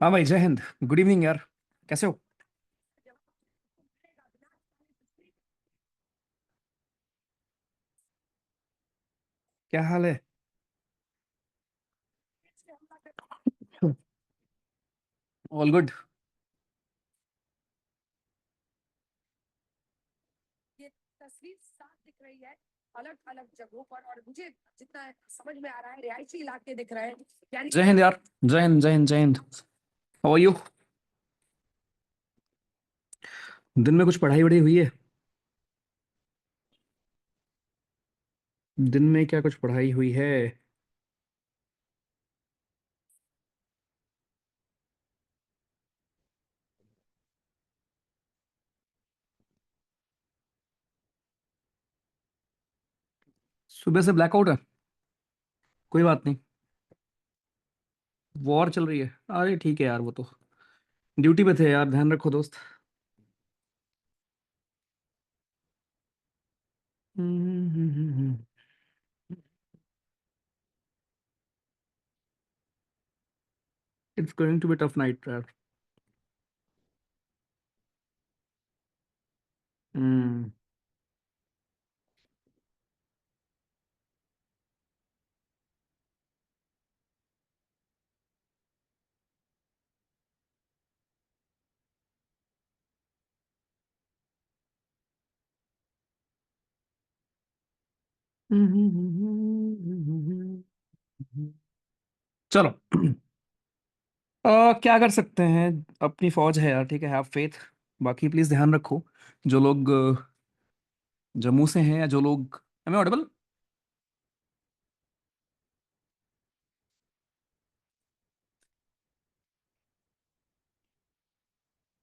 हाँ भाई, जय हिंद। गुड इवनिंग यार। कैसे हो? क्या हाल है? All good. ये तस्वीर साफ दिख रही है अलग अलग जगहों पर, और मुझे जितना समझ में आ रहा है रिहायशी इलाके दिख रहे हैं, यानी जय हिंद यार। जय हिंद, जय हिंद, जय हिंद। How are you? दिन में कुछ पढ़ाई वढ़ाई हुई है? दिन में क्या कुछ पढ़ाई हुई है? सुबह से ब्लैकआउट है। कोई बात नहीं। वॉर चल रही है। अरे ठीक है यार, वो तो ड्यूटी पे थे यार, ध्यान रखो दोस्त। It's going to be tough night यार। हम्म। चलो। क्या कर सकते हैं? अपनी फौज है यार, ठीक है, हैव फेथ। बाकी प्लीज ध्यान रखो। जो लोग जम्मू से हैं, या जो लोग, एम आई ऑडिबल?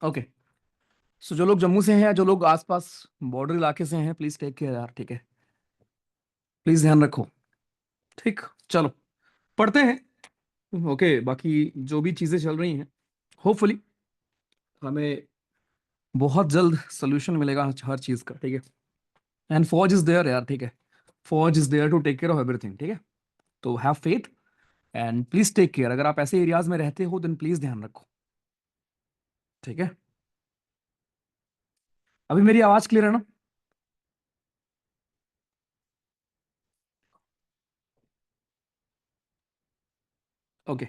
ओके। सो जो लोग जम्मू से हैं, या जो लोग आसपास बॉर्डर इलाके से हैं, प्लीज टेक केयर यार, ठीक है। प्लीज ध्यान रखो। ठीक। चलो, पढ़ते हैं। ओके, बाकी जो भी चीजें चल रही हैं, होपफुली हमें बहुत जल्द सोल्यूशन मिलेगा हर चीज का, ठीक है। एंड फौज इज देयर यार, ठीक है। फौज is there to take care of everything, ठीक है। तो have faith and please take care. अगर आप ऐसे एरियाज में रहते हो, देन प्लीज ध्यान रखो, ठीक है। अभी मेरी आवाज क्लियर है ना? ओके।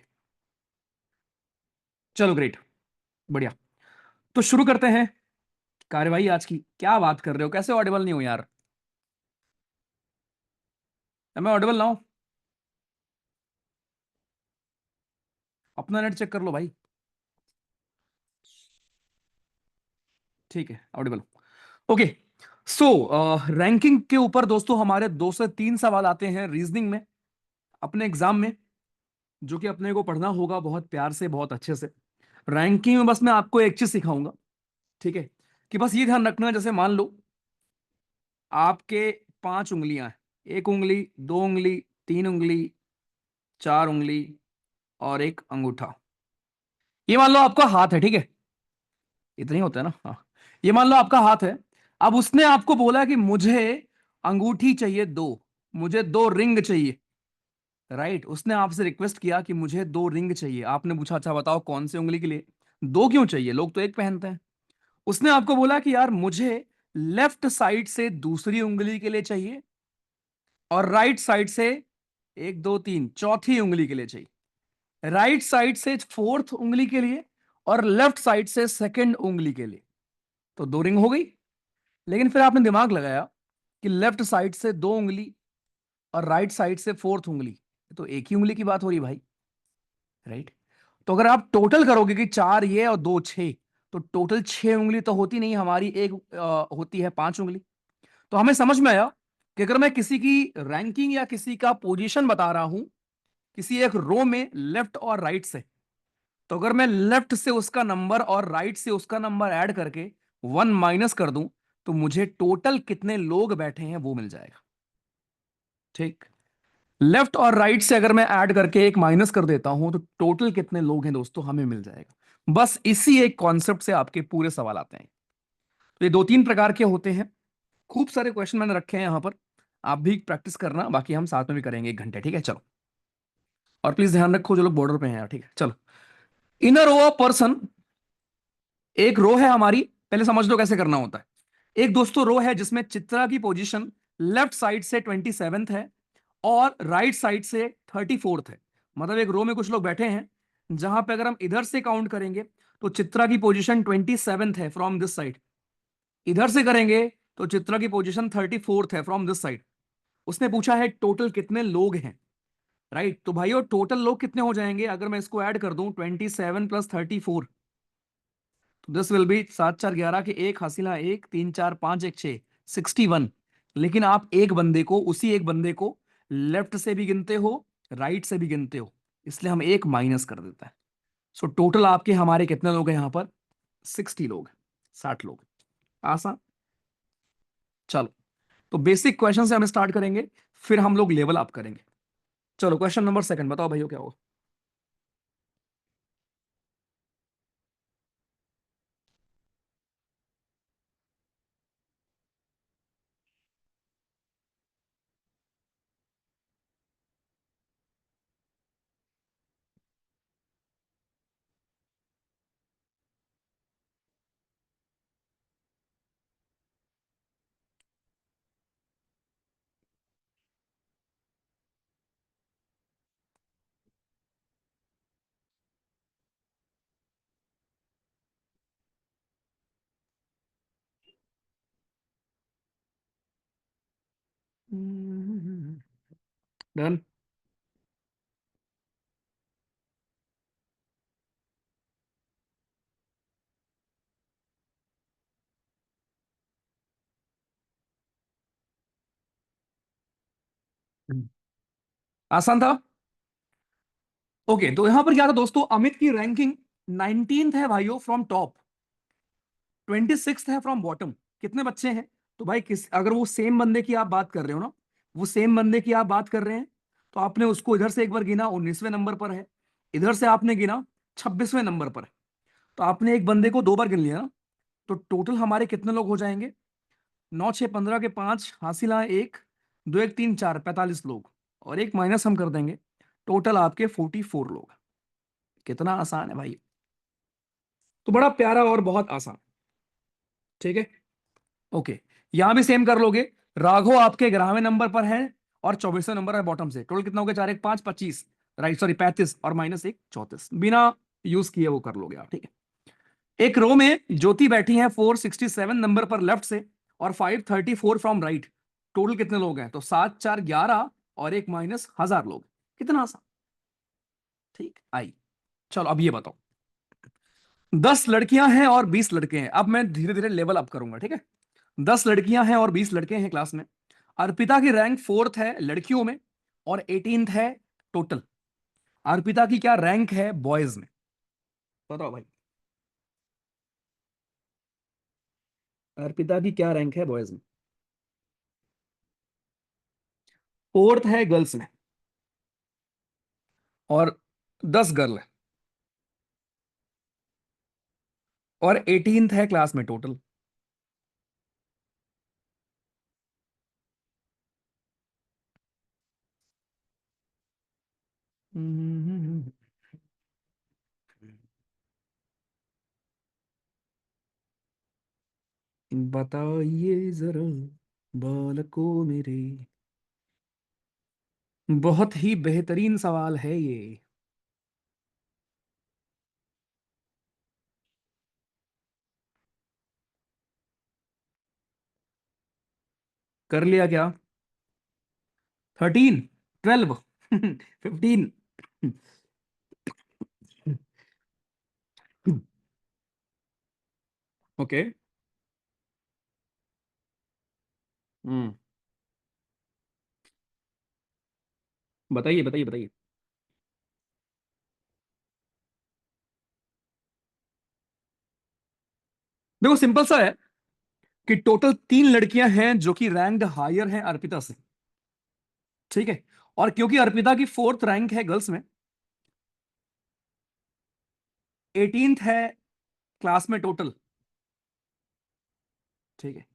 चलो, ग्रेट। बढ़िया। तो शुरू करते हैं कार्यवाही आज की। क्या बात कर रहे हो? कैसे ऑडिबल नहीं हो यार? मैं ऑडिबल ना हूं? अपना नेट चेक कर लो भाई। ठीक है, ऑडिबल। ओके। सो रैंकिंग के ऊपर दोस्तों हमारे 2 से 3 सवाल आते हैं रीजनिंग में, अपने एग्जाम में, जो कि अपने को पढ़ना होगा बहुत प्यार से, बहुत अच्छे से। रैंकिंग में बस मैं आपको एक चीज सिखाऊंगा, ठीक है। कि बस ये ध्यान रखना, जैसे मान लो आपके 5 उंगलियां हैं। 1 उंगली, 2 उंगली, 3 उंगली, 4 उंगली और एक अंगूठा। ये मान लो आपका हाथ है, ठीक है। इतना ही होता है ना? हाँ। ये मान लो आपका हाथ है। अब उसने आपको बोला कि मुझे अंगूठी चाहिए दो, मुझे 2 रिंग चाहिए। राइट, उसने आपसे रिक्वेस्ट किया कि मुझे 2 रिंग चाहिए। आपने पूछा अच्छा बताओ कौन सी उंगली के लिए? दो क्यों चाहिए? लोग तो एक पहनते हैं। उसने आपको बोला कि यार मुझे लेफ्ट साइड से दूसरी उंगली के लिए चाहिए, और राइट साइड से 1 2 3 चौथी उंगली के लिए चाहिए। राइट साइड से फोर्थ उंगली के लिए, और लेफ्ट साइड से सेकंड उंगली के लिए। तो 2 रिंग हो गई। लेकिन फिर आपने दिमाग लगाया कि लेफ्ट साइड से 2 उंगली और राइट साइड से फोर्थ उंगली, तो एक ही उंगली की बात हो रही भाई। राइट। तो अगर आप टोटल करोगे कि 4 ये और 2 6, तो टोटल 6 उंगली तो होती नहीं हमारी, एक होती है 5 उंगली। तो हमें समझ में आया कि अगर मैं किसी की रैंकिंग या किसी का पोजीशन बता रहा हूं, किसी एक रो में लेफ्ट और राइट से, तो अगर मैं लेफ्ट से उसका नंबर और राइट से उसका नंबर ऐड करके 1 माइनस कर दूं, तो मुझे टोटल कितने लोग बैठे हैं वो मिल जाएगा। ठीक। लेफ्ट और राइट से अगर मैं ऐड करके एक माइनस कर देता हूं, तो टोटल कितने लोग हैं दोस्तों हमें मिल जाएगा। बस इसी एक कॉन्सेप्ट से आपके पूरे सवाल आते हैं। तो ये 2 3 प्रकार के होते हैं। खूब सारे क्वेश्चन मैंने रखे हैं यहां पर। आप भी प्रैक्टिस करना, बाकी हम साथ में भी करेंगे 1 घंटे, ठीक है। चलो। और प्लीज ध्यान रखो जो लोग बॉर्डर पे हैं यार, ठीक है। चलो। इन अ रो ऑफ पर्सन, एक रो है हमारी, पहले समझ लो कैसे करना होता है। एक दोस्तों रो है जिसमें चित्रा की पोजीशन लेफ्ट साइड से 27th है और राइट साइड से 34th है। मतलब एक रो में कुछ लोग बैठे हैं जहां पे अगर हम इधर से काउंट करेंगे तो चित्रा की पोजीशन 27th है फ्रॉम दिस साइड, इधर से करेंगे तो चित्रा की पोजीशन 34th है फ्रॉम दिस साइड। उसने पूछा है टोटल कितने लोग हैं, राइट। तो भाइयों टोटल लोग कितने हो जाएंगे अगर मैं इसको ऐड कर दूं 27 प्लस 34, तो दिस विल बी 7 4 11 के एक हासिला एक 3 4 5 1 6, 61। लेकिन आप एक बंदे को, उसी एक बंदे को लेफ्ट से भी गिनते हो, राइट से भी गिनते हो, इसलिए हम एक माइनस कर देता है। सो टोटल आपके हमारे कितने लोग हैं यहां पर, 60 लोग हैं, 60 लोग। आसान। चलो, तो बेसिक क्वेश्चन से हम स्टार्ट करेंगे, फिर हम लोग लेवल अप करेंगे। चलो क्वेश्चन नंबर सेकंड बताओ भाइयों क्या होगा। डन। आसान था। ओके, तो यहां पर क्या था दोस्तों, अमित की रैंकिंग 19th है भाइयों फ्रॉम टॉप, 26th है फ्रॉम बॉटम। कितने बच्चे हैं, तो भाई किस, अगर वो सेम बंदे की आप बात कर रहे हो ना, वो सेम बंदे की आप बात कर रहे हैं, तो आपने उसको इधर से एक बार गिना 19वें नंबर पर है, इधर से आपने गिना 26वें नंबर पर है, तो आपने एक बंदे को दो बार गिन लिया ना। तो टोटल हमारे कितने लोग हो जाएंगे, 9 6 15 के पांच हासिल है एक, दो एक तीन चार 45 लोग, और एक माइनस हम कर देंगे, टोटल आपके 44 लोग। कितना आसान है भाई, तो बड़ा प्यारा और बहुत आसान। ठीक है। ओके, यहां भी सेम कर लोगे। राघव आपके 11वें नंबर पर है और 24वें नंबर है बॉटम से। टोटल कितना हो गया, 4 1 5 25, राइट सॉरी 35, और माइनस एक 34, बिना यूज किए वो कर लोगे आप। ठीक है। एक रो में ज्योति बैठी है 467 नंबर पर लेफ्ट से और 534 फ्रॉम राइट। टोटल कितने लोग हैं, तो 7 4 11 और एक माइनस 1000 लोग। कितना आसान। ठीक आई। चलो अब ये बताओ, 10 लड़कियां हैं और 20 लड़के हैं। अब मैं धीरे धीरे लेवल अप करूंगा, ठीक है। 10 लड़कियां हैं और 20 लड़के हैं क्लास में। अर्पिता की रैंक 4th है लड़कियों में और 18th है टोटल। अर्पिता की क्या रैंक है बॉयज में, बताओ भाई। अर्पिता की क्या रैंक है बॉयज में, 4th है गर्ल्स में, और 10 गर्ल है, और 18th है क्लास में टोटल। बताइए जरा बालकों मेरे, बहुत ही बेहतरीन सवाल है ये। कर लिया क्या, 13 12 15। ओके। हम्म, बताइए बताइए बताइए। देखो सिंपल सा है कि टोटल 3 लड़कियां हैं जो कि रैंक्ड हायर हैं अर्पिता से। ठीक है। और क्योंकि अर्पिता की 4th रैंक है गर्ल्स में, 18th है क्लास में टोटल। ठीक है।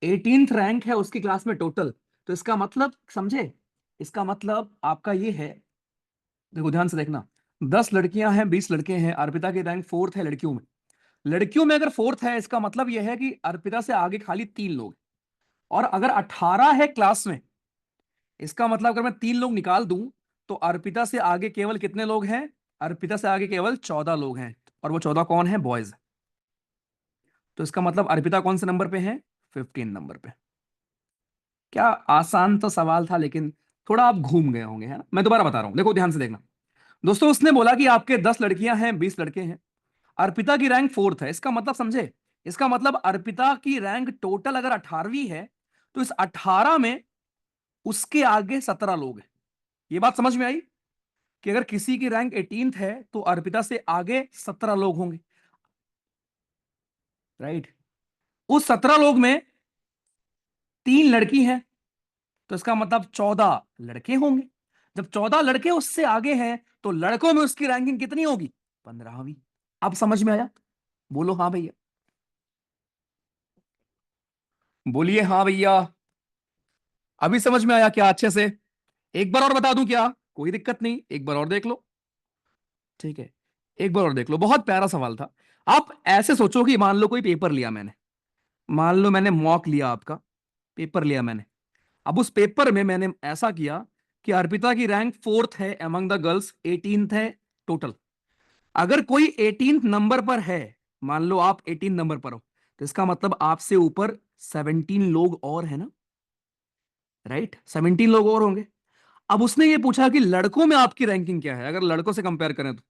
18th रैंक है उसकी क्लास में टोटल। तो इसका मतलब समझे, इसका मतलब आपका ये है, देखो ध्यान से देखना, 10 लड़कियां हैं, 20 लड़के हैं, अर्पिता की रैंक फोर्थ है लड़कियों में। लड़कियों में अगर फोर्थ है, इसका मतलब यह है कि अर्पिता से आगे खाली 3 लोग हैं। और अगर 18 है क्लास में, इसका मतलब अगर मैं 3 लोग निकाल दूं, तो अर्पिता से आगे केवल कितने लोग हैं? अर्पिता से आगे केवल 14 लोग हैं। और वो 14 कौन है? बॉयज। तो इसका मतलब अर्पिता कौन से नंबर पे है? 15 नंबर पे। क्या आसान तो सवाल था, लेकिन थोड़ा आप घूम गए होंगे, है ना? मैं दोबारा बता रहा हूं, देखो ध्यान से देखना। दोस्तों, उसने बोला कि आपके 10 लड़कियां हैं, 20 लड़के हैं, अर्पिता की रैंक फोर्थ है। इसका मतलब समझे? इसका मतलब अर्पिता की रैंक टोटल अगर 18वीं है, तो इस 18 में उसके आगे 17 लोग हैं। ये बात समझ में आई कि अगर किसी की रैंक 18th है, तो अर्पिता से आगे 17 लोग होंगे, राइट? उस 17 लोग में 3 लड़की हैं, तो इसका मतलब 14 लड़के होंगे। जब 14 लड़के उससे आगे हैं, तो लड़कों में उसकी रैंकिंग कितनी होगी? 15वीं। अब समझ में आया? बोलो हाँ भैया। बोलिए हाँ भैया। अभी समझ में आया क्या अच्छे से? एक बार और बता दूं क्या? कोई दिक्कत नहीं, एक बार और देख लो। ठीक है, एक बार और देख लो। बहुत प्यारा सवाल था। आप ऐसे सोचो कि मान लो कोई पेपर लिया मैंने, मान लो मैंने मॉक लिया, आपका पेपर लिया मैंने। अब उस पेपर में मैंने ऐसा किया कि अर्पिता की रैंक फोर्थ है अमंग द गर्ल्स, 18th है टोटल। अगर कोई 18th नंबर पर है, मान लो आप 18 नंबर पर हो, तो इसका मतलब आपसे ऊपर 17 लोग और है ना, राइट? 17 लोग और होंगे। अब उसने ये पूछा कि लड़कों में आपकी रैंकिंग क्या है, अगर लड़कों से कंपेयर करें तो।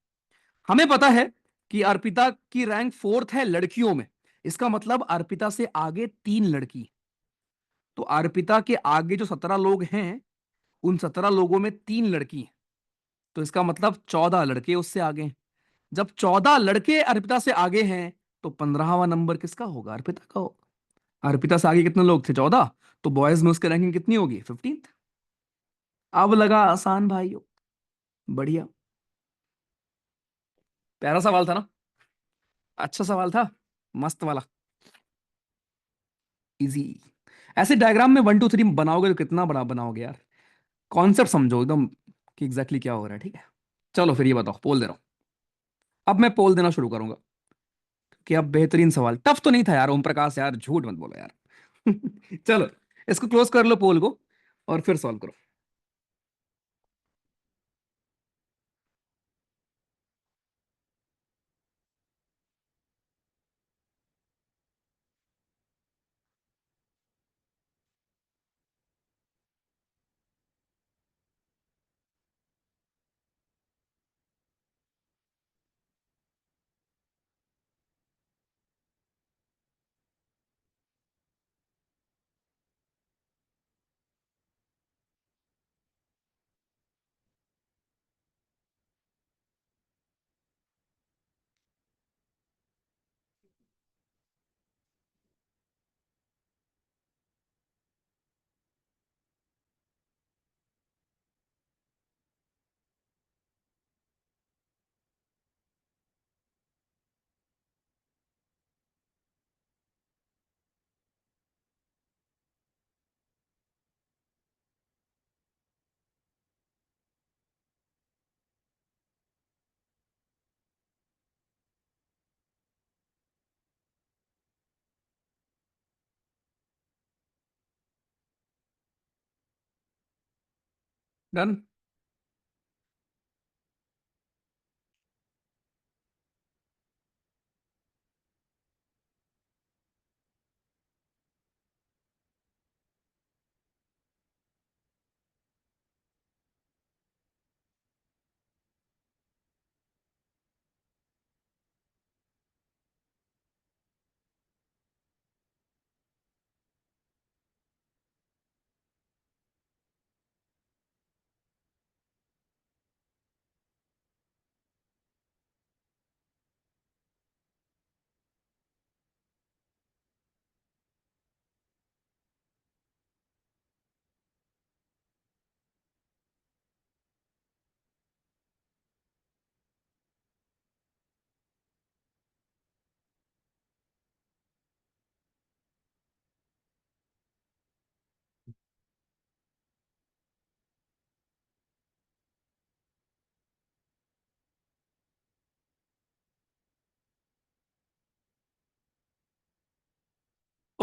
हमें पता है कि अर्पिता की रैंक फोर्थ है लड़कियों में। इसका मतलब अर्पिता से आगे 3 लड़की। तो अर्पिता के आगे जो 17 लोग हैं, उन 17 लोगों में 3 लड़की हैं। तो इसका मतलब 14 लड़के उससे आगे हैं। जब 14 लड़के अर्पिता से आगे हैं, तो 15वां नंबर किसका होगा? अर्पिता का होगा। अर्पिता से आगे कितने लोग थे? 14। तो बॉयज में उसकी रैंकिंग कितनी होगी? 15th। अब लगा आसान भाइयों? बढ़िया। प्यारा सवाल था ना? अच्छा सवाल था, मस्त वाला, इजी। ऐसे डायग्राम में 1 2 3 बनाओगे तो कितना बड़ा बनाओगे यार। कॉन्सेप्ट समझो एकदम कि एग्जैक्टली क्या हो रहा है, ठीक है? चलो फिर ये बताओ, पोल दे रहा हूं। अब मैं पोल देना शुरू करूंगा कि अब बेहतरीन सवाल, टफ तो नहीं था यार ओम प्रकाश, यार झूठ मत बोलो यार। चलो, इसको क्लोज कर लो पोल को, और फिर सॉल्व करो। डन।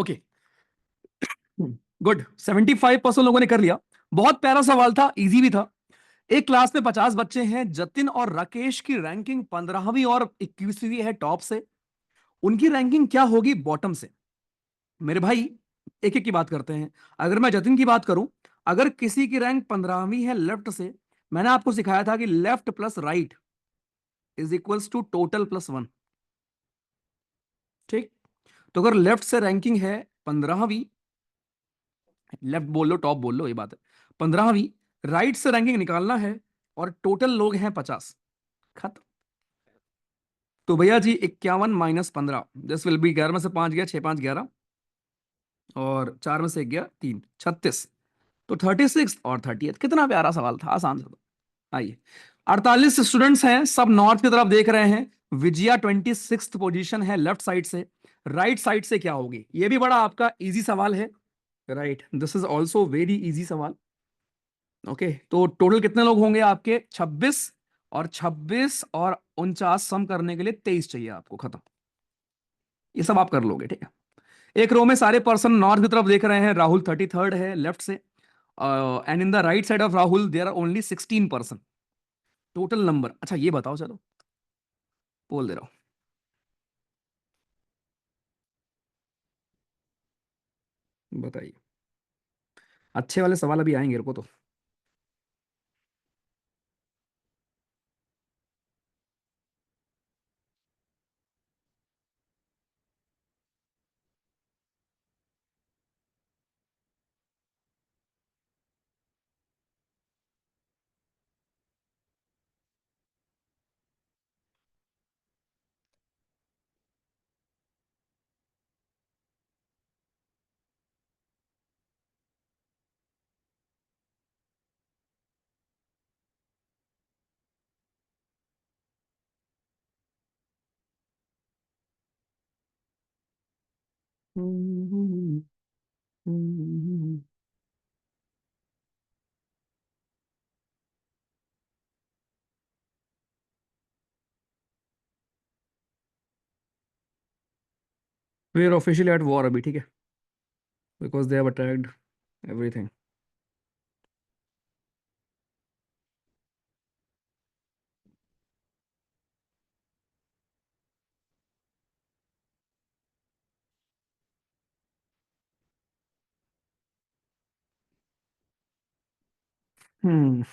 ओके, गुड, 75% लोगों ने कर लिया। बहुत प्यारा सवाल था, इजी भी था। एक क्लास में 50 बच्चे हैं, जतिन और राकेश की रैंकिंग 15वीं और 21वीं है टॉप से। उनकी रैंकिंग क्या होगी बॉटम से? मेरे भाई, एक एक की बात करते हैं। अगर मैं जतिन की बात करूं, अगर किसी की रैंक 15वीं है लेफ्ट से, मैंने आपको सिखाया था कि left plus right is equals to total plus one. ठीक, तो अगर लेफ्ट से रैंकिंग है 15वीं, लेफ्ट बोल लो टॉप बोल लो, ये बात है 15वीं, राइट से रैंकिंग निकालना है और टोटल लोग हैं 50, खत्म। तो भैया जी 51 - 15, दिस विल बी, 11 में से 5 गया, 6 5 11, और 4 में से 1 गया 3, 36। तो 36 और 30, कितना प्यारा सवाल था, आसान था। आइए, 48 स्टूडेंट्स हैं, सब नॉर्थ की तरफ देख रहे हैं। विजया 26th पोजीशन है लेफ्ट साइड से। राइट साइड से क्या होगी? ये भी बड़ा आपका इजी सवाल है। Right, this is also very easy सवाल। ओके, तो टोटल कितने लोग होंगे आपके? 26, और 26 और 49 सम करने के लिए 23 चाहिए आपको, खत्म। ये सब आप कर लोगे, ठीक है। एक रो में सारे पर्सन नॉर्थ की तरफ देख रहे हैं। राहुल 33rd है लेफ्ट से, and in the right side of Rahul there are only 16 person total number. अच्छा ये बताओ, चलो बोल दे रहा हूं, बताइए। अच्छे वाले सवाल अभी आएंगे, रुको तो। We are officially at war अभी, ठीक है, because they have attacked everything. Hmm,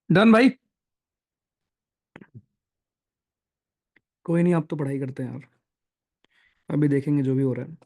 done भाई। कोई नहीं, आप तो पढ़ाई करते हैं यार, अभी देखेंगे जो भी हो रहा है।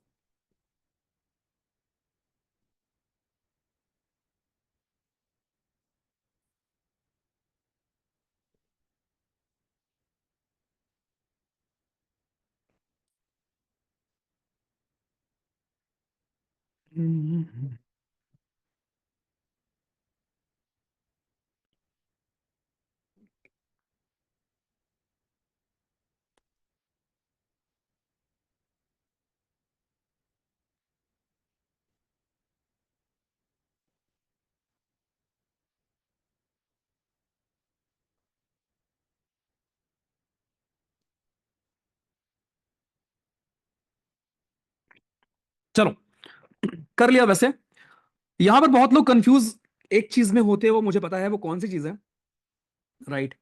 चलो, कर लिया वैसे। यहां पर बहुत लोग कंफ्यूज एक चीज में होते हैं, वो मुझे पता है वो कौन सी चीज है। राइट,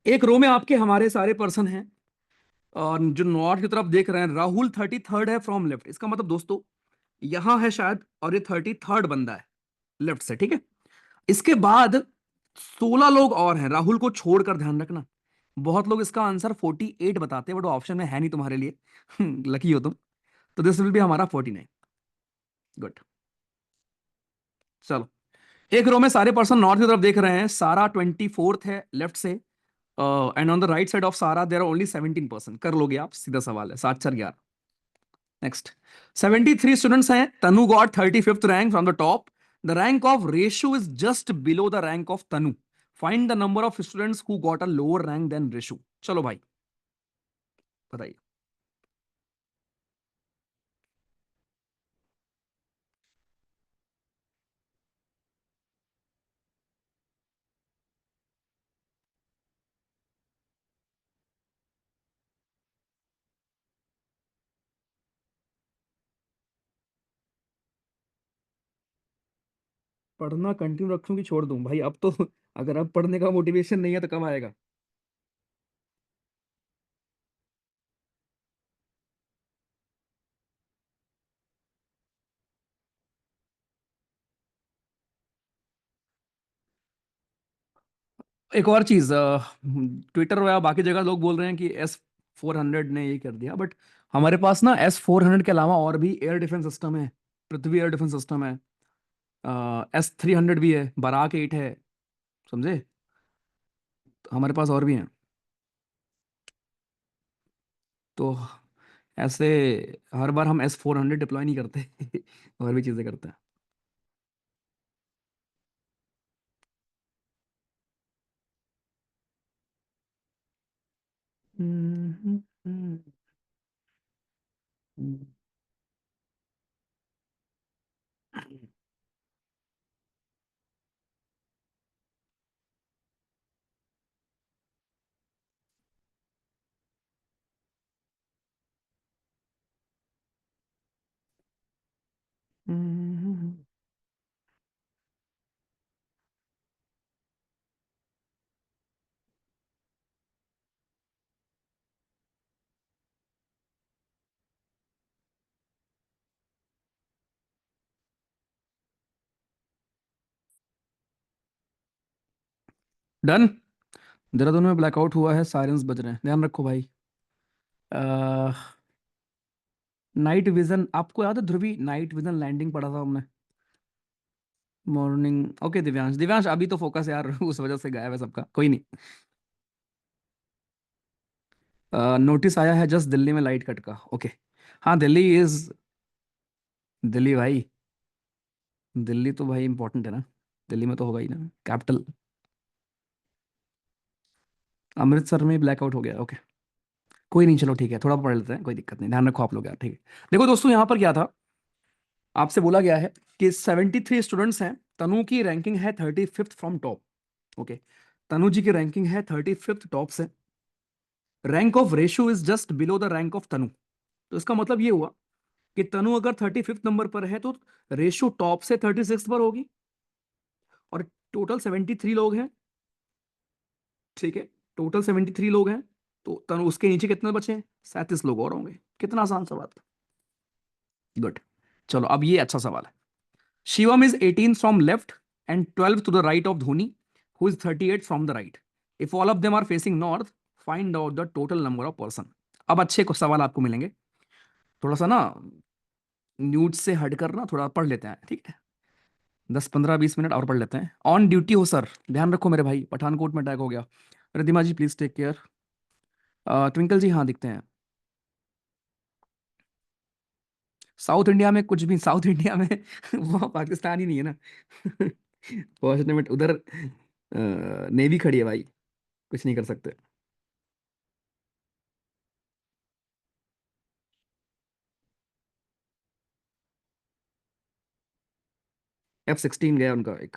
एक रो में आपके हमारे सारे पर्सन हैं, और जो नॉर्थ की तरफ देख रहे हैं, राहुल 33rd है फ्रॉम लेफ्ट। इसका मतलब दोस्तों यहां है शायद, और ये 33rd बंदा है लेफ्ट से, ठीक है। इसके बाद 16 लोग और हैं राहुल को छोड़कर, ध्यान रखना। बहुत लोग इसका आंसर 48 बताते हैं, बट ऑप्शन में है नहीं तुम्हारे लिए, लकी हो तुम। तो दिस विल बी हमारा 49। गुड, चलो। एक रो में सारे पर्सन नॉर्थ की तरफ देख रहे हैं। सारा 24th है लेफ्ट से, and on the right side of सारा देयर आर ओनली 17 पर्सन। कर लोगे आप, सीधा सवाल है, 7 4 11। नेक्स्ट। 73 स्टूडेंट्स हैं, Tanu got 35th rank from the top. The rank of Reshu is just below the rank of Tanu. Find the number of students who got a lower rank than Reshu. चलो भाई बताइए। पढ़ना कंटिन्यू रखूं कि छोड़ दूं भाई अब तो? अगर अब पढ़ने का मोटिवेशन नहीं है तो कब आएगा? एक और चीज, ट्विटर या बाकी जगह लोग बोल रहे हैं कि S-400 ने ये कर दिया, बट हमारे पास ना S-400 के अलावा और भी एयर डिफेंस सिस्टम है। पृथ्वी एयर डिफेंस सिस्टम है, S-300 भी है, बराक 8 है, समझे? तो हमारे पास और भी हैं। तो ऐसे हर बार हम S-400 डिप्लॉय नहीं करते। और भी चीजें करते हैं। हम्म, हम्म, हम्म, डन। देहरादून में ब्लैकआउट हुआ है, सायरन्स बज रहे हैं, ध्यान रखो भाई। नाइट विजन आपको याद है ध्रुवी? नाइट विजन लैंडिंग पढ़ा था हमने मॉर्निंग। ओके दिव्यांश, दिव्यांश अभी तो फोकस यार। उस वजह से गायब है सबका, कोई नहीं। नोटिस आया है जस्ट दिल्ली में लाइट कट का। ओके। हाँ दिल्ली इज, दिल्ली भाई, दिल्ली तो भाई इंपॉर्टेंट है ना। दिल्ली में तो होगा ही ना, कैपिटल। अमृतसर में ब्लैकआउट हो गया, ओके। कोई नहीं, चलो ठीक है, थोड़ा पढ़ लेते हैं, कोई दिक्कत नहीं, ध्यान रखो आप लोग यार, ठीक है। देखो दोस्तों, यहाँ पर क्या था, आपसे बोला गया है कि 73 स्टूडेंट्स हैं, तनु की रैंकिंग है 35th from top. Okay. Tanu ji की रैंकिंग है 35th टॉप से। Rank of Reshu is just below the rank of Tanu. तो इसका मतलब ये हुआ कि तनु अगर 35th नंबर पर है तो रेशो टॉप से 36 पर होगी। और टोटल 73 लोग हैं, ठीक है। टोटल 73 लोग हैं, तो तनु उसके नीचे कितने बचे हैं? 37 लोग और होंगे। कितना आसान सवाल। गुड। चलो अब ये अच्छा सवाल है। Shivam is 18 from left and 12 to the right of Dhoni, who is 38 from the right. If all of them are facing north, find out the total number of person. अब अच्छे कुछ सवाल आपको मिलेंगे, थोड़ा सा ना न्यूज से हटकर ना थोड़ा पढ़ लेते हैं, ठीक है। 10 15 20 मिनट और पढ़ लेते हैं। ऑन ड्यूटी हो सर, ध्यान रखो मेरे भाई, पठानकोट में अटैक हो गया। रिद्धिमा जी प्लीज टेक केयर। ट्विंकल जी हाँ दिखते हैं। साउथ इंडिया में कुछ भी, साउथ इंडिया में वो पाकिस्तान ही नहीं है ना। पहुंचने में उधर नेवी खड़ी है भाई, कुछ नहीं कर सकते। F-16 गया उनका एक।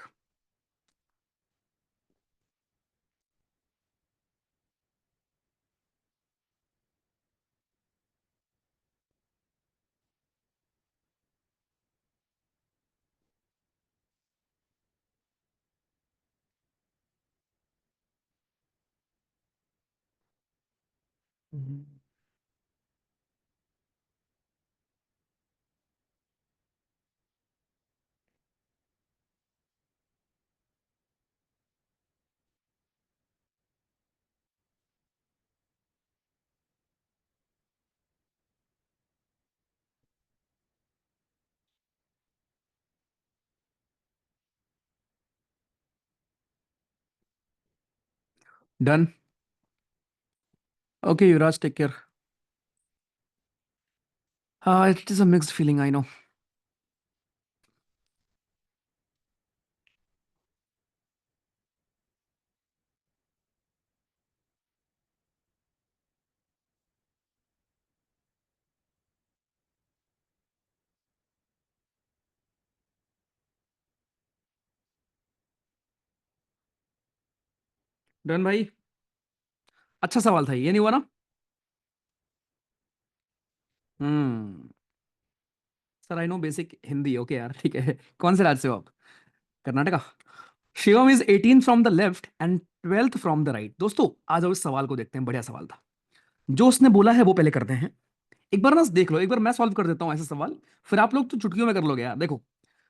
Done. Okay Yuvraj take care. हाँ, it is a mixed feeling, I know. Done भाई। अच्छा सवाल था ये नहीं हुआ ना? हम्म। Sir I know basic Hindi, okay यार, ठीक है। कौन से राज्य से हो आप? Karnataka. Shivam is 18 from the left and 12th from the right. दोस्तों आ जाओ इस सवाल को देखते हैं, बढ़िया सवाल था। जो उसने बोला है वो पहले करते हैं। एक बार ना देख लो, एक बार मैं सॉल्व कर देता हूं ऐसे सवाल, फिर आप लोग तो चुटकियों में कर लोगे यार। देखो,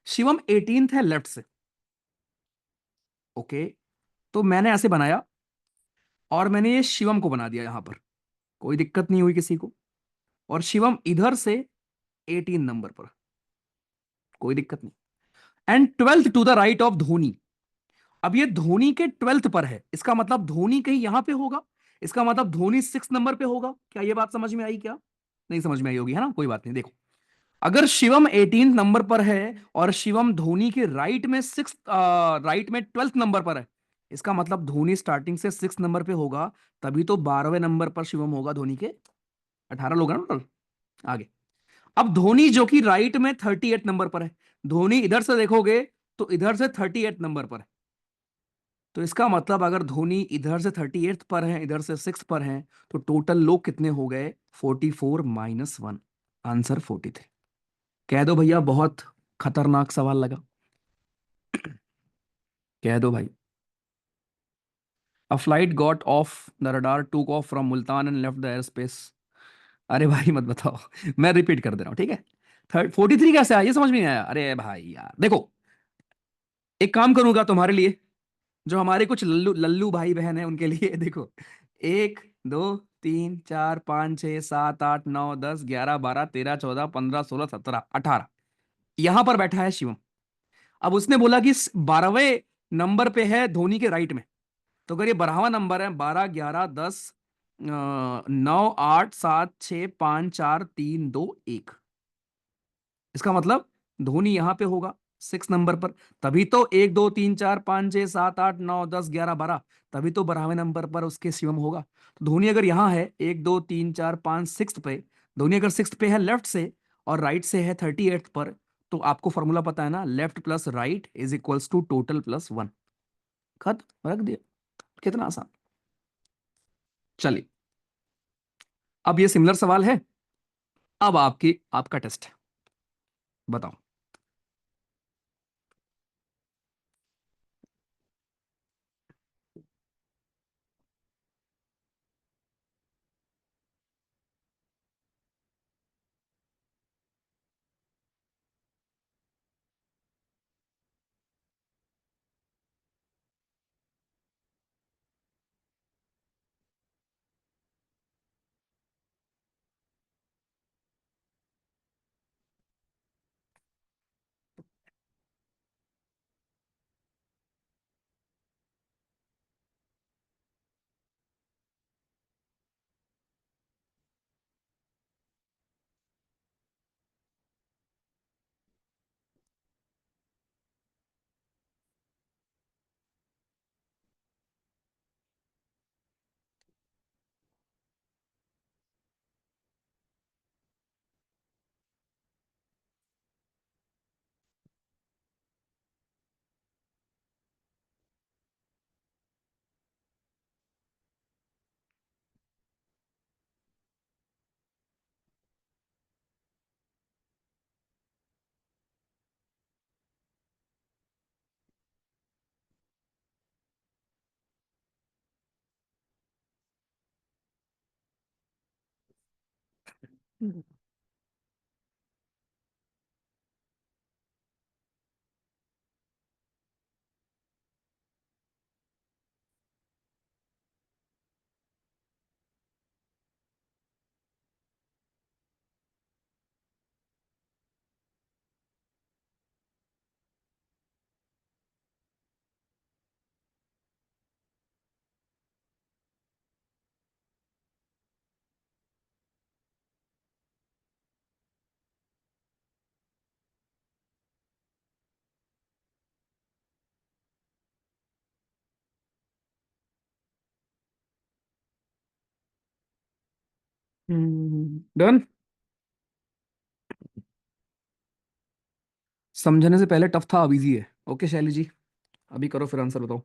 शिवम 18th है लेफ्ट से, ओके। तो मैंने ऐसे बनाया और मैंने ये शिवम को बना दिया यहां पर, कोई दिक्कत नहीं हुई किसी को। और शिवम इधर से 18 नंबर पर, कोई दिक्कत नहीं। And 12th to the right of Dhoni. अब ये धोनी के 12th पर है, इसका मतलब धोनी कहीं यहां पे होगा। इसका मतलब धोनी 6 नंबर पे होगा। क्या ये बात समझ में आई क्या? नहीं समझ में आई होगी, है ना, कोई बात नहीं। देखो, अगर शिवम 18 नंबर पर है और शिवम धोनी के राइट में 6, राइट में 12th नंबर पर है, इसका मतलब धोनी स्टार्टिंग से 6 नंबर पे होगा। तभी तो 12वें नंबर पर शिवम होगा धोनी के। 18 लोग हैं ना टोटल। आगे, अब धोनी जो कि राइट में 38 नंबर पर है, धोनी इधर से देखोगे तो इधर से 38 नंबर पर है। तो इसका मतलब अगर धोनी इधर से 38 पर है, इधर से 6 पर है, तो टोटल लोग कितने हो गए? 44 - 1। आंसर 43। कह दो भैया, बहुत खतरनाक सवाल लगा। कह दो भाई। A flight got off the radar, took off from Multan and left the air space. अरे भाई मत बताओ। मैं रिपीट कर दे रहा हूं, ठीक है। 43 कैसे आया, ये समझ में नहीं आया। अरे भाई यार देखो, एक काम करूंगा तुम्हारे लिए, जो हमारे कुछ लल्लू लल्लू भाई बहन है उनके लिए। देखो, 1 2 3 4 5 6 7 8 9 10 11 12 13 14 15 16 17 18, यहां पर बैठा है शिवम। अब उसने बोला कि 12वें नंबर पे है धोनी के राइट में। तो अगर ये 12वां नंबर है, 12 11 10 9 8 7 6 5 4 3 2 1, इसका मतलब धोनी यहां पे होगा 6 नंबर पर। तभी तो 1 2 3 4 5 6 7 8 9 10 11 12, तभी तो 12वें नंबर पर उसके शिवम होगा। तो धोनी अगर यहां है 1 2 3 4 5 6 पे, धोनी अगर 6 पे है लेफ्ट से और राइट से है 38 पर, तो आपको फॉर्मूला पता है ना, left plus right is equals to total plus 1। खत्म, रख दिया। कितना आसान। चलिए, अब ये सिमिलर सवाल है। अब आपका टेस्ट है, बताओ। डन। समझने से पहले टफ था, अब इजी है। ओके शैली जी, अभी करो फिर आंसर बताओ।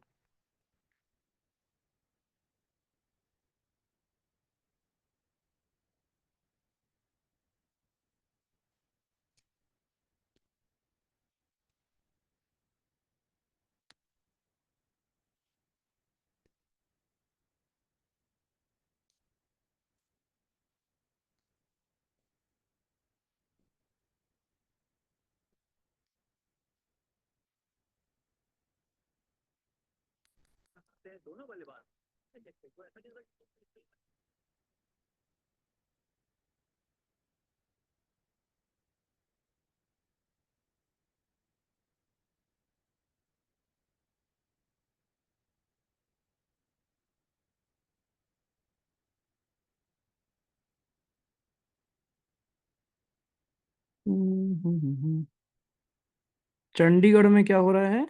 चंडीगढ़ में क्या हो रहा है?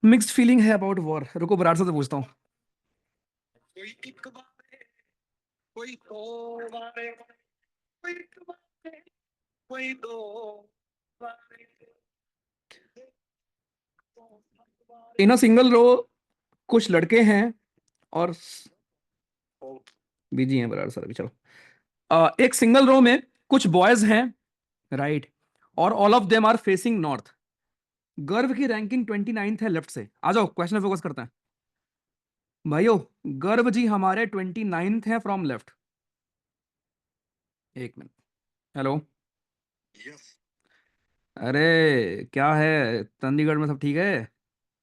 मिक्स्ड फीलिंग है अबाउट वॉर। रुको बराड़ से पूछता हूँ। कोई एक बात है, कोई दो बात है, कोई एक बात है, कोई दो बात है। इन अ सिंगल रो कुछ लड़के हैं और बिजी हैं बराड़ सर अभी, चलो। एक सिंगल रो में कुछ बॉयज हैं, राइट, और all of them are facing north. Garv की रैंकिंग 29th है लेफ्ट से। आ जाओ क्वेश्चन पे फोकस करते हैं भाइयों। गर्व जी हमारे 29th है फ्रॉम लेफ्ट। एक मिनट। हेलो। यस। अरे क्या है, चंडीगढ़ में सब ठीक है?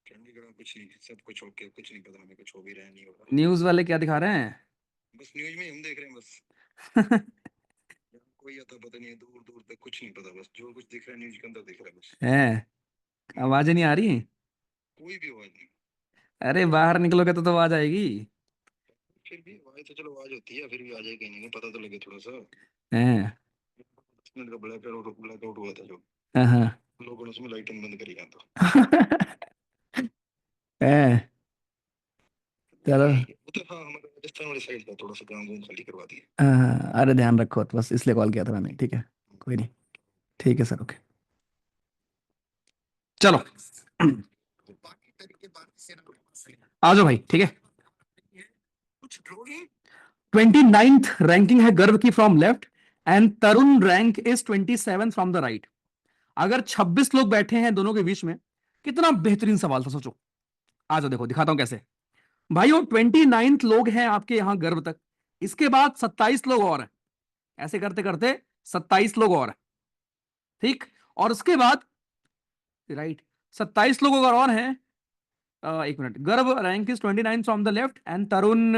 चंडीगढ़ में कुछ नहीं, सब कुछ ओके, कुछ नहीं पता हमें, कुछ हो भी रहा है नहीं होगा। न्यूज वाले क्या दिखा रहे हैं? बस न्यूज में ही हम देख रहे हैं बस। कोई आता पता नहीं है, दूर दूर तक कुछ नहीं पता, बस जो कुछ दिख रहा है न्यूज के अंदर दिख रहा है बस। है आवाजें नहीं आ रही? कोई भी आवाज नहीं। अरे बाहर निकलोगे तो आवाज आएगी। फिर भी आवाज तो चलो आवाज होती है, फिर भी आ जाए कहीं नहीं, पता तो लगे थोड़ा सा। है। 10 मिनट का ब्लैकआउट हुआ था जो। हाँ। लोगों ने उसमें लाइटिंग बंद करी तो। है। चलो। वो तो हाँ, हमारे राजस्थान वाली साइड का थोड़ा सा गाँव वाँव खाली करवा दिया। हाँ, अरे ध्यान रखो, तो बस इसलिए कॉल किया था मैंने, ठीक है। कोई नहीं। ठीक है सर, ओके। चलो। आ जाओ भाई, ठीक है। 29th रैंकिंग है गर्व की from left, and Tarun rank is 27 from the right. अगर 26 लोग बैठे हैं दोनों के बीच में, कितना बेहतरीन सवाल था, सोचो। आ जाओ, देखो दिखाता हूं कैसे। भाइयों 29th लोग हैं आपके यहां गर्व तक, इसके बाद 27 लोग और हैं, ऐसे करते करते 27 लोग और हैं, ठीक। और उसके बाद, राइट, 27 लोग अगर और हैं। एक मिनट। गर्व rank is 29 from the left and Tarun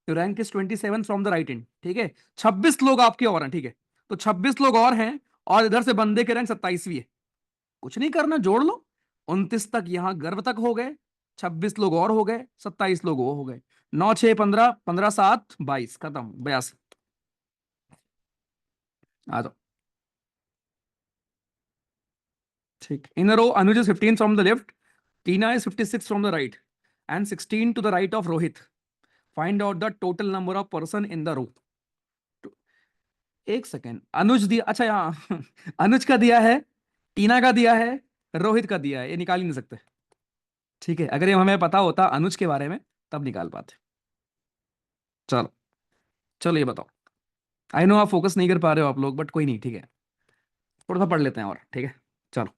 rank is 27 from the right and, ठीक है। 26 लोग आपके और हैं, ठीक है। तो 26 लोग और हैं, और इधर से बंदे के रैंक 27वीं है। कुछ नहीं करना, जोड़ लो। 29 तक यहां गर्व तक हो गए, 26 लोग और हो गए, 27 लोग वो हो गए। 9 6 15, 15 7 22, खत्म, 82। आ जाओ। ठीक। In row Anuj is 15 from the left, Tina is 56 from the right, and 16 to the right of Rohit. Find out the total number of person in the row. एक सेकेंड, अनुज दिया, अच्छा यहाँ अनुज का दिया है, टीना का दिया है, रोहित का दिया है, ये निकाल ही नहीं सकते। ठीक है, अगर ये हमें पता होता अनुज के बारे में, तब निकाल पाते। चलो। चलो ये बताओ। आई नो आप फोकस नहीं कर पा रहे हो आप लोग, बट कोई नहीं, ठीक है। थोड़ा सा पढ़ लेते हैं और, ठीक है। चलो।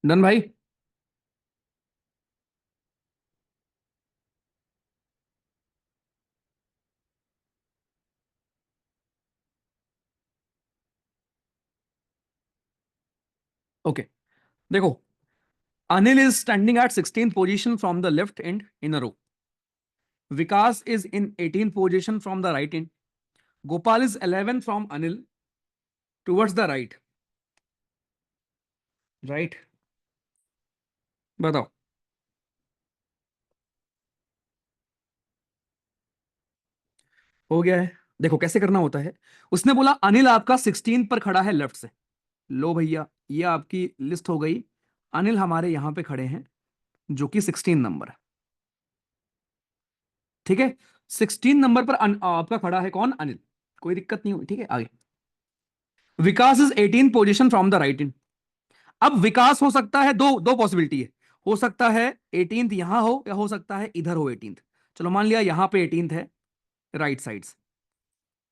डन भाई। ओके, देखो, Anil is standing at 16th position from the left and in a row. Vikas is in 18th position from the right end. Gopal is 11th from Anil towards the right. Right, बताओ. हो गया है. देखो कैसे करना होता है. उसने बोला अनिल आपका 16 पर खड़ा है लेफ्ट से. लो भैया, ये आपकी लिस्ट हो गई. अनिल हमारे यहां पे खड़े हैं, जो कि 16 नंबर है. ठीक है. 16 नंबर पर आपका खड़ा है कौन? अनिल. कोई दिक्कत नहीं हुई. ठीक है, आगे. Vikas is 18 position from the right in. अब विकास हो सकता है, दो दो पॉसिबिलिटी है. हो सकता है 18th यहां हो, या हो सकता है इधर हो 18th. चलो मान लिया यहां पे 18th है, राइट साइड से.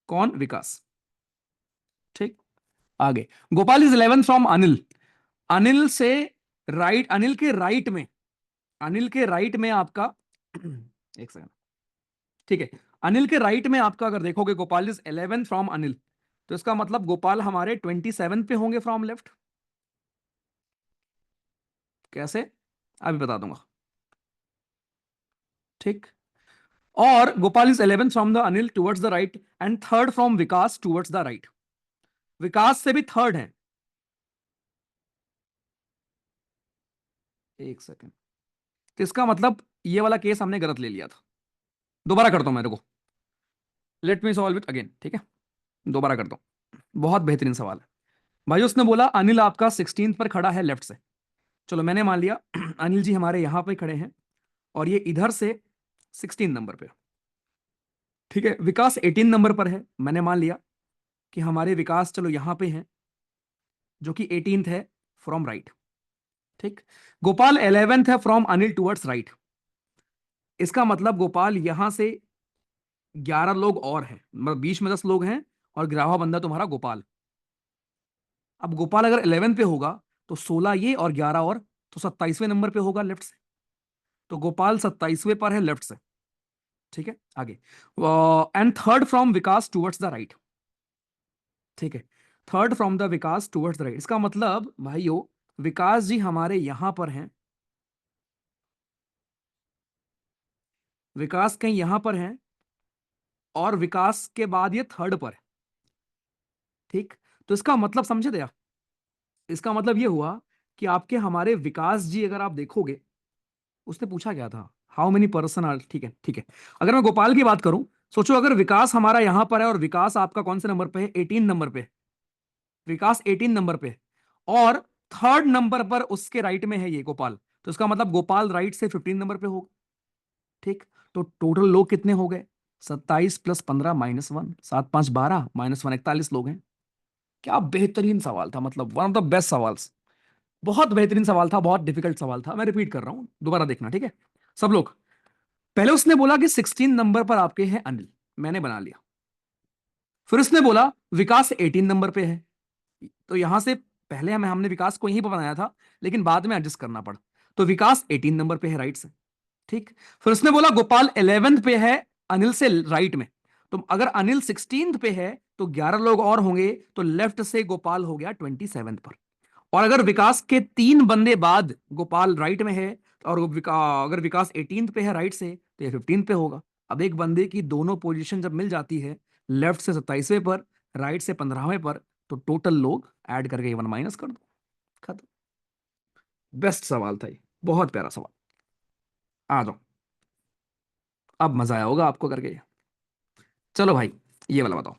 कौन? विकास. ठीक. आगे. गोपाल इज 11 फ्रॉम अनिल. अनिल से राइट, अनिल के राइट में, अनिल के राइट में आपका एक सेकंड. ठीक है. अनिल के राइट में आपका अगर देखोगे, गोपाल इज 11 फ्रॉम अनिल, तो इसका मतलब गोपाल हमारे 27 पे होंगे फ्रॉम लेफ्ट. कैसे? अभी बता दूंगा. ठीक. और Gopal is 11 from the Anil towards the right, and third from Vikas towards the right. Vikas से भी थर्ड है. एक सेकंड. तो इसका मतलब ये वाला केस हमने गलत ले लिया था. दोबारा करता हूं मैं, देखो. Let me solve it again. ठीक है, दोबारा करता हूं. बहुत बेहतरीन सवाल है भाई. उसने बोला अनिल आपका 16 पर खड़ा है लेफ्ट से. चलो मैंने मान लिया अनिल जी हमारे यहां पे खड़े हैं, और ये इधर से 16 नंबर पे. ठीक है. विकास 18 नंबर पर है. मैंने मान लिया कि हमारे विकास चलो यहां पे हैं, जो कि 18th है फ्रॉम राइट. ठीक. गोपाल 11th है फ्रॉम अनिल टुवर्ड्स राइट. इसका मतलब गोपाल यहां से 11 लोग और हैं, मतलब बीच में 10 लोग हैं, और 11वां बंदा तुम्हारा गोपाल. अब गोपाल अगर 11 पे होगा, तो 16 ये और 11 और, तो 27वें नंबर पे होगा लेफ्ट से. तो गोपाल 27वें पर है लेफ्ट से. ठीक है, आगे. And third from Vikas towards the right. ठीक है. Third from the Vikas towards the right, इसका मतलब भाइयों, विकास जी हमारे यहां पर हैं. विकास कहीं यहां पर हैं, और विकास के बाद ये थर्ड पर है. ठीक. तो इसका मतलब समझे थे आप? इसका मतलब ये हुआ कि आपके हमारे विकास जी, अगर आप देखोगे, उसने पूछा क्या था, हाउ मेनी पर्सन आर. ठीक है, ठीक है. अगर मैं गोपाल की बात करूं, सोचो अगर विकास हमारा यहां पर है, और विकास आपका कौन से नंबर पे है? 18 नंबर पे. विकास 18 नंबर पे, और थर्ड नंबर पर उसके राइट में है ये गोपाल. तो इसका मतलब गोपाल राइट से 15 नंबर पे होगा. ठीक. तो टोटल लोग कितने हो गए? 27 प्लस 15 -1, 7 5 12 -1, 41 लोग हैं. क्या बेहतरीन सवाल था, मतलब वन ऑफ द बेस्ट सवाल. बहुत बेहतरीन सवाल था, बहुत डिफिकल्ट सवाल था. मैं रिपीट कर रहा हूं, दोबारा देखना. ठीक है सब लोग. पहले उसने बोला कि 16 नंबर पर आपके हैं अनिल. मैंने बना लिया. फिर उसने बोला विकास 18 नंबर पे है. तो यहां से पहले हमने विकास को यहीं पर बनाया था, लेकिन बाद में एडजस्ट करना पड़ा. तो विकास 18 नंबर पे है राइट से. ठीक. फिर उसने बोला गोपाल 11th पे है अनिल से राइट में. तो अगर अनिल 16th पे है, तो 11 लोग और होंगे, तो लेफ्ट से गोपाल हो गया 27th पर. और अगर विकास के 3 बंदे बाद गोपाल राइट में है, और अगर विकास 18th पे है राइट से, तो ये 15th पे होगा. अब एक बंदे की दोनों पोजीशन जब मिल जाती है, लेफ्ट से 27वें पर, राइट से 15वें पर, तो टोटल लोग ऐड करके 1 माइनस कर दो. खत्म. बेस्ट सवाल था ये, बहुत प्यारा सवाल. आ जाओ. अब मजा आया होगा आपको करके. चलो भाई, ये वाला बताओ.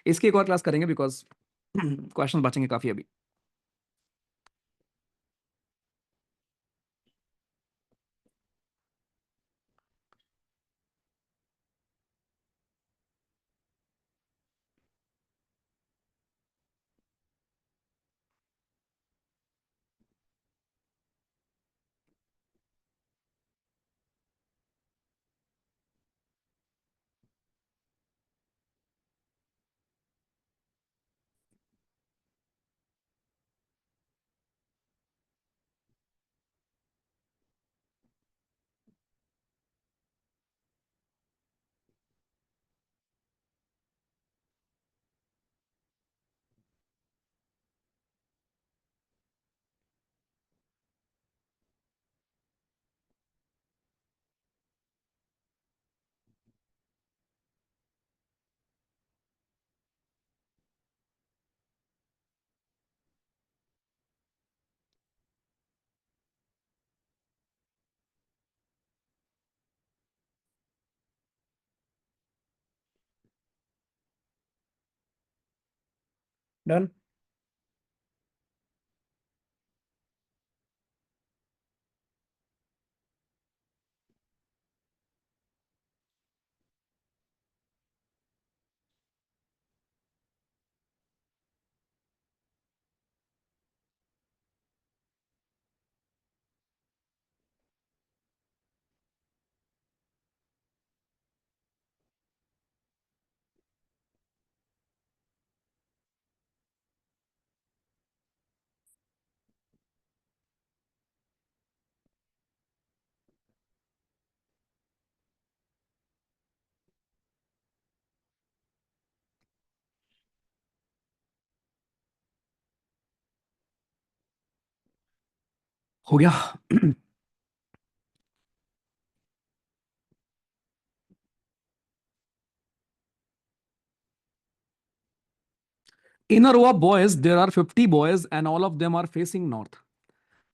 इसकी एक और क्लास करेंगे, बिकॉज क्वेश्चन बचेंगे काफी अभी. डन। हो गया। In a row of boys, there are 50 boys, and all of them are facing north.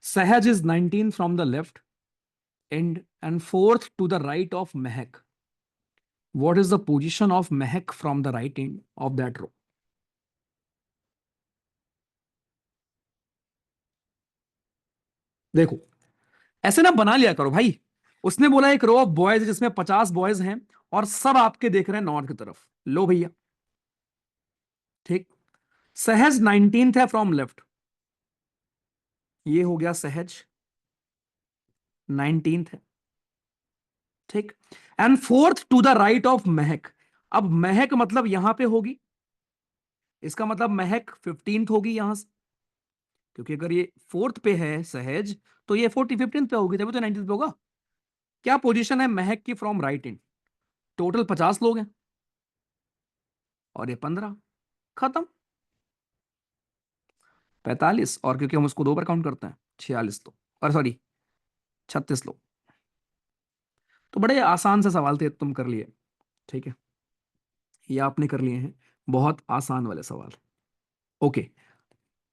Sahaj is 19 from the left end and fourth to the right of Mehak. What is the position of Mehak from the right end of that row? देखो, ऐसे ना बना लिया करो भाई। उसने बोला एक रो ऑफ बॉयज जिसमें 50 बॉयज हैं और सब आपके देख रहे हैं नॉर्थ की तरफ। लो भैया, ठीक। सहज 19th है फ्रॉम लेफ्ट। ये हो गया सहज 19th है, ठीक। And fourth to the right of Mahak. अब महक मतलब यहां पे होगी, इसका मतलब महक 15th होगी यहां से, क्योंकि अगर ये फोर्थ पे है सहज तो ये 15th पे होगी, तभी तो 19th पे होगा। क्या पोजीशन है महक की फ्रॉम राइट इन? टोटल 50 लोग हैं और ये 15, खत्म। 45, और क्योंकि हम उसको दो बार काउंट करते हैं, 46 लोग, और सॉरी 36 लोग। तो बड़े आसान से सवाल थे, तुम कर लिए, ठीक है। ये आपने कर लिए हैं, बहुत आसान वाले सवाल। ओके,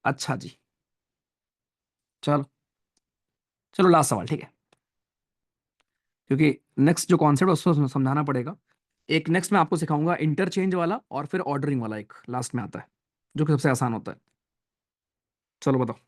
अच्छा जी। चलो, चलो लास्ट सवाल, ठीक है, क्योंकि नेक्स्ट जो कॉन्सेप्ट है उसको समझाना पड़ेगा। एक नेक्स्ट मैं आपको सिखाऊंगा इंटरचेंज वाला, और फिर ऑर्डरिंग वाला एक लास्ट में आता है, जो कि सबसे आसान होता है। चलो बताओ।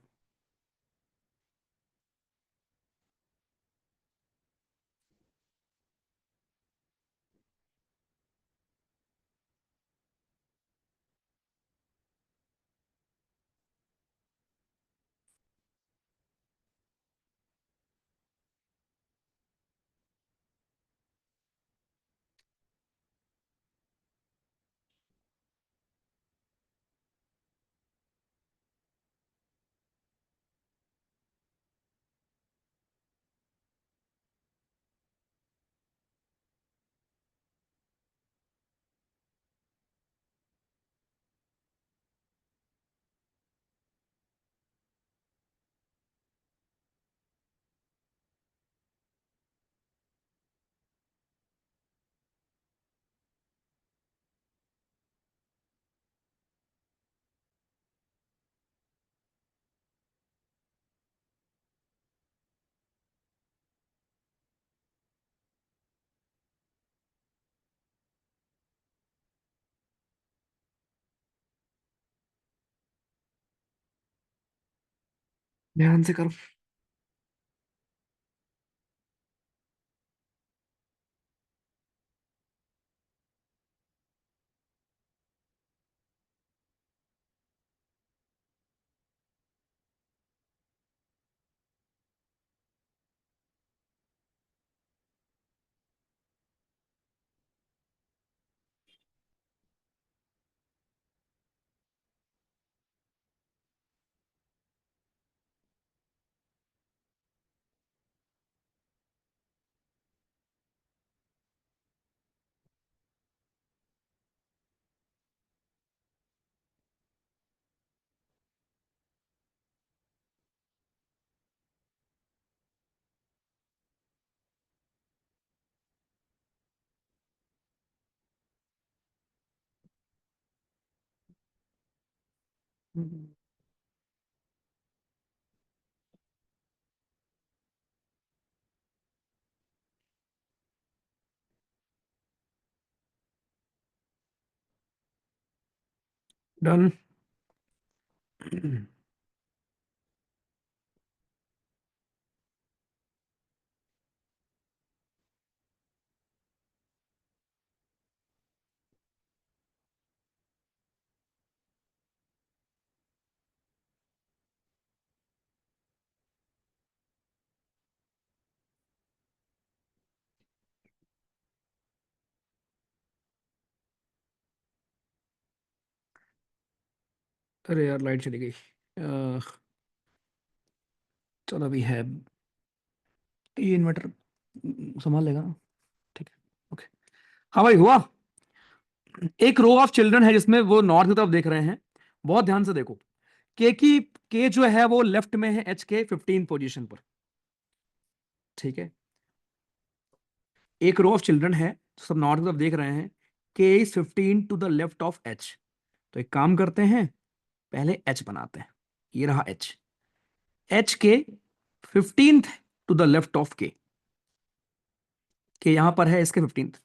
ध्यान से करो। डन। अरे यार लाइट चली गई। चलो अभी है, ये इन्वर्टर संभाल लेगा ना। ठीक है। ओके। हाँ भाई हुआ। एक रो ऑफ चिल्ड्रन है जिसमें वो नॉर्थ की तरफ देख रहे हैं। बहुत ध्यान से देखो। के जो है वो लेफ्ट में है, एच के 15 पोजीशन पर। ठीक है। एक रो ऑफ चिल्ड्रन है जो सब नॉर्थ की तरफ देख रहे हैं। K is 15 to the left of H. तो एक काम करते हैं, पहले एच बनाते हैं। ये रहा एच। एच के 15th to the left of के यहां पर है इसके 15th।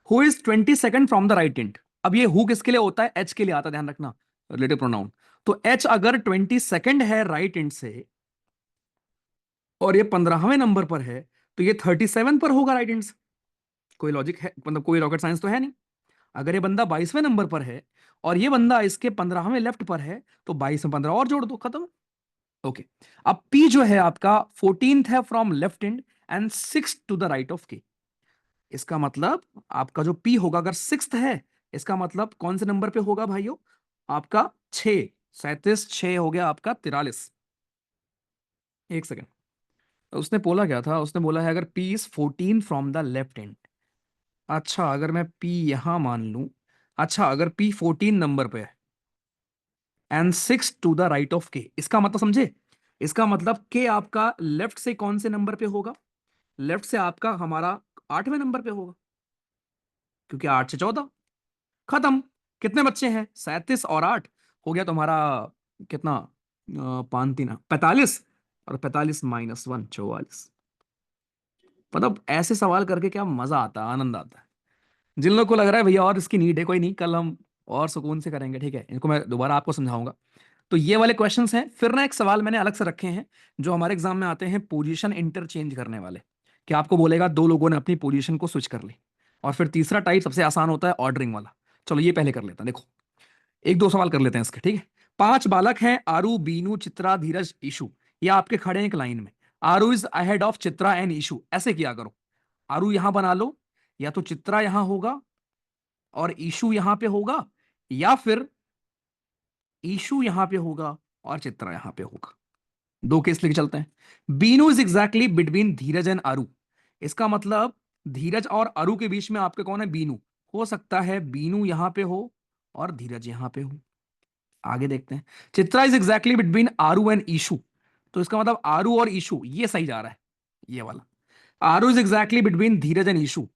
Who is 22nd from the right and. अब ये हु किसके लिए होता है, एच के लिए आता है, ध्यान रखना, रिलेटिव प्रोनाउन। तो एच अगर 22nd है राइट एंड से, और ये 15वें नंबर पर है, तो ये 37 पर होगा राइट एंड से। कोई लॉजिक है, मतलब कोई रॉकेट साइंस तो है नहीं। अगर ये बंदा 22वें नंबर पर है और ये बंदा इसके 15वें लेफ्ट पर है, तो 22 में 15 और जोड़ दो, खत्म। ओके। अब पी जो है आपका 14th है from left and and 6 to the right of K. इसका मतलब आपका जो पी होगा अगर 6th है, इसका मतलब कौन से नंबर पे होगा भाइयों, आपका 6। 37 6 हो गया आपका 43। एक सेकेंड। उसने बोला क्या था, उसने बोला है अगर P is 14 from the left and. अच्छा अगर मैं पी यहां मान लूं, अच्छा अगर पी 14 नंबर पे है and 6 to the right of K, इसका मतलब समझे। इसका मतलब के आपका लेफ्ट से कौन से नंबर पे होगा, लेफ्ट से आपका हमारा 8वें नंबर पे होगा, क्योंकि 8 से 14। खत्म। कितने बच्चे हैं, 37 और 8, हो गया तुम्हारा कितना, 5 3 45, और 45 -1 44। मतलब ऐसे सवाल करके क्या मजा आता है, आनंद आता है। जिन लोगों को लग रहा है भैया और इसकी नीड है, कोई नहीं, कल हम और सुकून से करेंगे, ठीक है, इनको मैं दोबारा आपको समझाऊंगा। तो ये वाले क्वेश्चंस हैं। फिर ना एक सवाल मैंने अलग से रखे हैं जो हमारे एग्जाम में आते हैं, पोजीशन इंटरचेंज करने वाले। कि आपको बोलेगा दो लोगों ने अपनी पोजीशन को स्विच कर ली। और फिर तीसरा टाइप सबसे आसान होता है, ऑर्डरिंग वाला। चलो ये पहले कर लेता हैं, देखो। एक दो सवाल कर लेते हैं इसके, ठीक है। 5 बालक हैं, आरू बीनू चित्रा धीरज ईशु। ये आपके खड़े हैं एक लाइन में। Aru is ahead of Chitra and Ishu, ऐसे किया करो। आरू यहां बना लो, या तो चित्रा यहां होगा और ईशु यहां पे होगा, या फिर ईशु यहां पे होगा और चित्रा यहां पे होगा। दो केस लेके चलते हैं। Binu is exactly between Dheeraj and अरु। इसका मतलब धीरज और अरु के बीच में आपके कौन है, बीनू। हो सकता है बीनू यहां पे हो और धीरज यहां पे हो। आगे देखते हैं। Chitra is exactly between Aaru and Ishu. तो इसका मतलब आरू और ईशु, ये सही जा रहा है, ये वाला। Aru is exactly between Dheeraj and Ishu.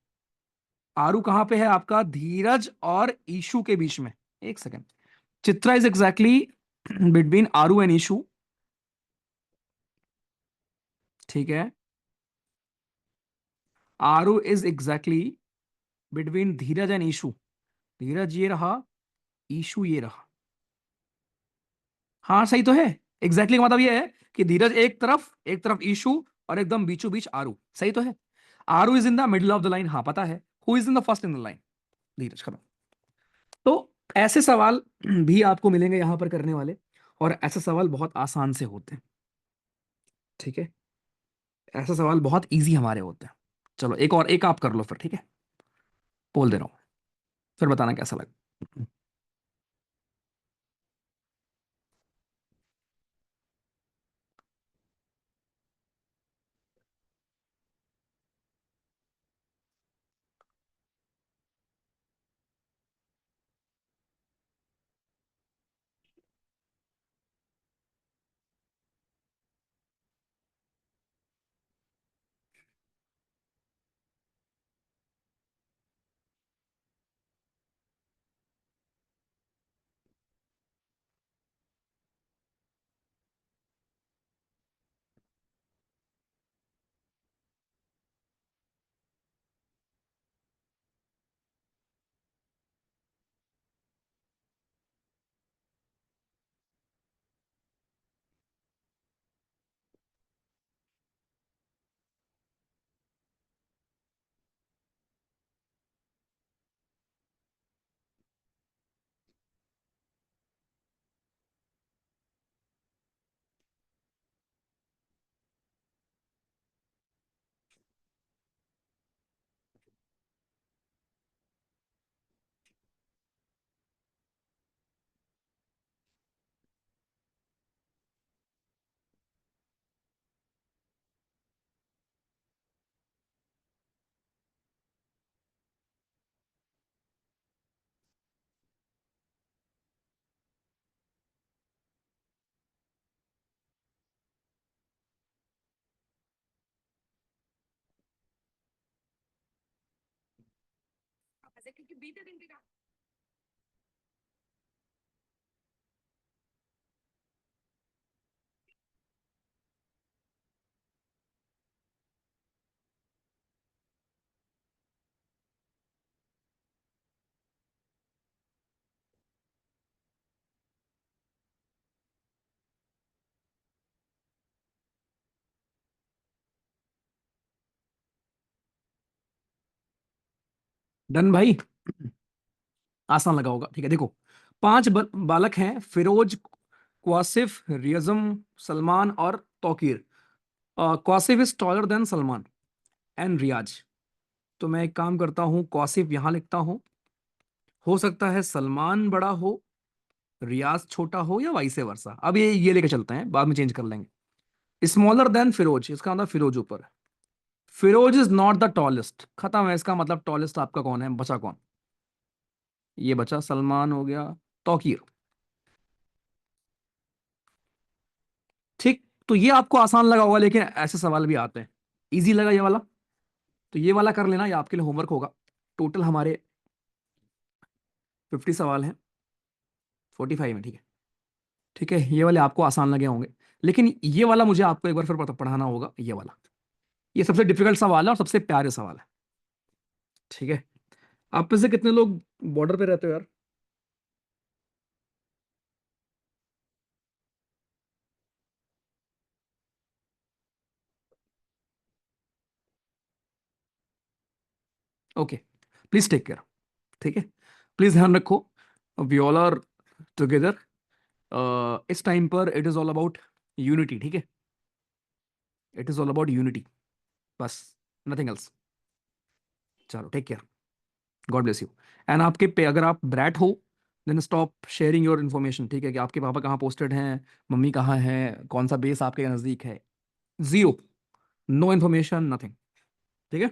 Aru कहां पे है आपका, धीरज और ईशु के बीच में। एक second. Chitra is exactly between Aaru and Ishu. ठीक है। Aru is exactly between Dheeraj and Ishu. Dheeraj ये रहा, ईशु ये रहा। हाँ सही तो है। एग्जैक्टली का मतलब ये है कि धीरज एक तरफ ईशु, और एकदम बीचों बीच आरू, सही तो है। Aru is in the middle of the line, हाँ पता है। Who is in the first in the line, Dheeraj, खत्म। तो ऐसे सवाल भी आपको मिलेंगे यहां पर करने वाले, और ऐसे सवाल बहुत आसान से होते हैं, ठीक है। ऐसे सवाल बहुत इजी हमारे होते हैं। चलो एक और, एक आप कर लो फिर, ठीक है। बोल दे रहा हूं, फिर बताना कैसा लगा। ऐसे क्योंकि बीते दिन भी काम डन भाई। आसान लगा होगा, ठीक है। देखो, पांच बालक हैं, फिरोज, क्वासिफ, रियजम, सलमान और Tauqeer. Qasif is taller than Salman and Riyaz. तो मैं एक काम करता हूँ, क्वासिफ यहां लिखता हूँ। हो सकता है सलमान बड़ा हो, रियाज छोटा हो, या वाइस वर्सा। अब ये लेके चलते हैं, बाद में चेंज कर लेंगे। स्मॉलर देन फिरोज, इसका मतलब फिरोज ऊपर है। Firoz is not the tallest, खत्म है इसका मतलब। टॉलेस्ट आपका कौन है, बचा कौन? ये बचा सलमान, हो गया तौकीर। ठीक। तो ये आपको आसान लगा होगा, लेकिन ऐसे सवाल भी आते हैं। इजी लगा ये वाला? तो ये वाला कर लेना, ये आपके लिए होमवर्क होगा। टोटल हमारे 50 सवाल हैं, 45 में, ठीक है। ठीक है, ये वाले आपको आसान लगे होंगे, लेकिन ये वाला मुझे आपको एक बार फिर पढ़ाना होगा, ये वाला। ये सबसे डिफिकल्ट सवाल है और सबसे प्यारे सवाल है, ठीक है। आप में से कितने लोग बॉर्डर पे रहते हो यार? ओके, प्लीज टेक केयर, ठीक है। प्लीज ध्यान रखो, वी ऑल आर टुगेदर। इस टाइम पर it is all about unity, ठीक है। It is all about unity, बस, नथिंग एल्स। चलो, take care, God bless you. And आपके पे अगर आप ब्रैट हो, then stop sharing your information, ठीक है। कि आपके पापा कहाँ पोस्टेड हैं, मम्मी कहाँ है, कौन सा बेस आपके नज़दीक है। जीरो, नो इन्फॉर्मेशन, नथिंग, ठीक है।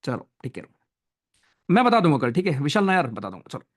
चलो, ठीक है। मैं बता दूंगा कल, ठीक है। विशाल नायर बता दूंगा, चलो।